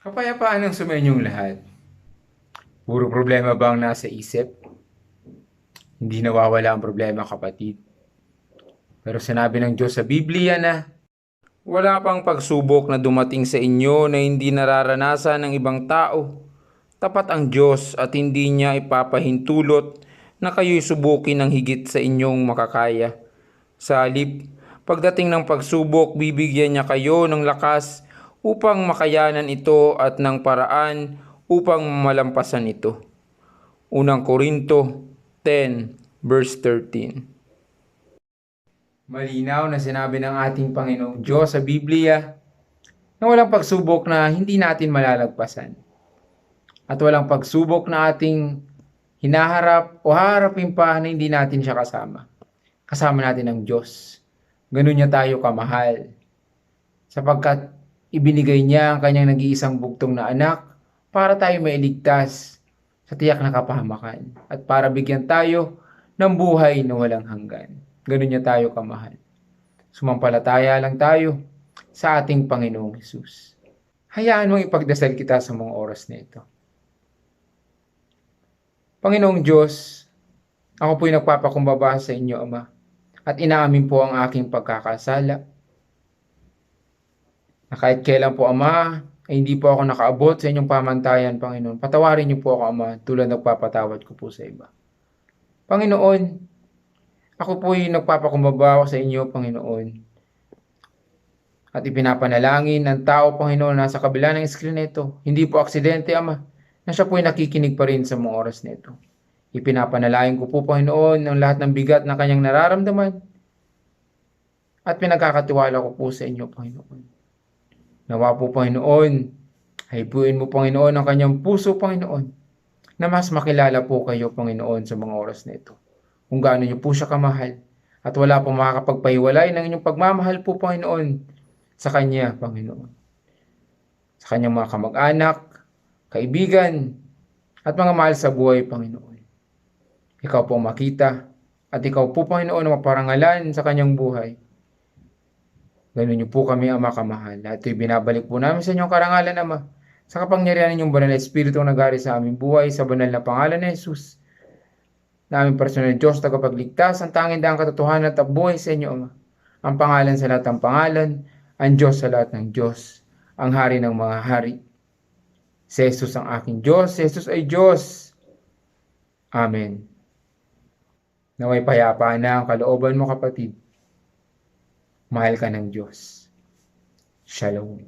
Kapayapaan ang sumenyong lahat. Puro problema ba ang nasa isip? Hindi nawawala ang problema, kapatid. Pero sinabi ng Diyos sa Biblia na wala pang pagsubok na dumating sa inyo na hindi nararanasan ng ibang tao. Tapat ang Diyos at hindi niya ipapahintulot na kayo'y subukin ng higit sa inyong makakaya. Sa halip, pagdating ng pagsubok, bibigyan niya kayo ng lakas upang makayanan ito at ng paraan upang malampasan ito. Unang Korinto 10 verse 13. Malinaw na sinabi ng ating Panginoong Diyos sa Biblia na walang pagsubok na hindi natin malalagpasan. At walang pagsubok na ating hinaharap o haharapin pa na hindi natin siya kasama. Kasama natin ang Diyos. Ganun niya tayo kamahal. Sapagkat ibinigay niya ang kanyang nag-iisang bugtong na anak para tayo mailigtas sa tiyak na kapahamakan at para bigyan tayo ng buhay na walang hanggan. Ganun niya tayo kamahal. Sumampalataya lang tayo sa ating Panginoong Hesus. Hayaan mong ipagdasal kita sa mga oras na ito. Panginoong Diyos, ako po'y nagpapakumbaba sa inyo, Ama, at inaamin po ang aking pagkakasala. Na kahit kailan po, Ama, ay hindi po ako nakaabot sa inyong pamantayan, Panginoon. Patawarin niyo po ako, Ama, tulad nagpapatawad ko po sa iba. Panginoon, ako po'y nagpapakumbaba sa inyo, Panginoon. At ipinapanalangin ng tao, Panginoon, nasa kabila ng screen nito. Hindi po aksidente, Ama, na siya po'y nakikinig pa rin sa mga oras nito. Ipinapanalangin ko po, Panginoon, ng lahat ng bigat na kanyang nararamdaman. At pinagkakatiwala ko po sa inyo, Panginoon. Nawa po, Panginoon, haypuin mo, Panginoon, ang kanyang puso, Panginoon, na mas makilala po kayo, Panginoon, sa mga oras na ito. Kung gaano niyo po siya kamahal. At wala po makakapagpahiwalay ng inyong pagmamahal po, Panginoon, sa Kanya, Panginoon. Sa Kanyang mga kamag-anak, kaibigan, at mga mahal sa buhay, Panginoon. Ikaw po makita, at ikaw po, Panginoon, na maparangalan sa Kanyang buhay. Ganun niyo po kami, Ama, kamahal. At ito'y binabalik po namin sa inyong karangalan, Ama, sa kapangyarihan ninyong banal na Espiritu na nagari sa aming buhay, sa banal na pangalan ni Jesus, na aming personal Diyos, tagapagligtas, ang tanging daang katotohanan at buhay sa inyo, Ama. Ang pangalan sa lahat ng pangalan, ang Diyos sa lahat ng Diyos, ang Hari ng mga hari. Si Jesus ang aking Diyos, si Jesus ay Diyos. Amen. Naway payapa na ang kalooban mo, kapatid. Mahal ka ng Diyos. Shalom.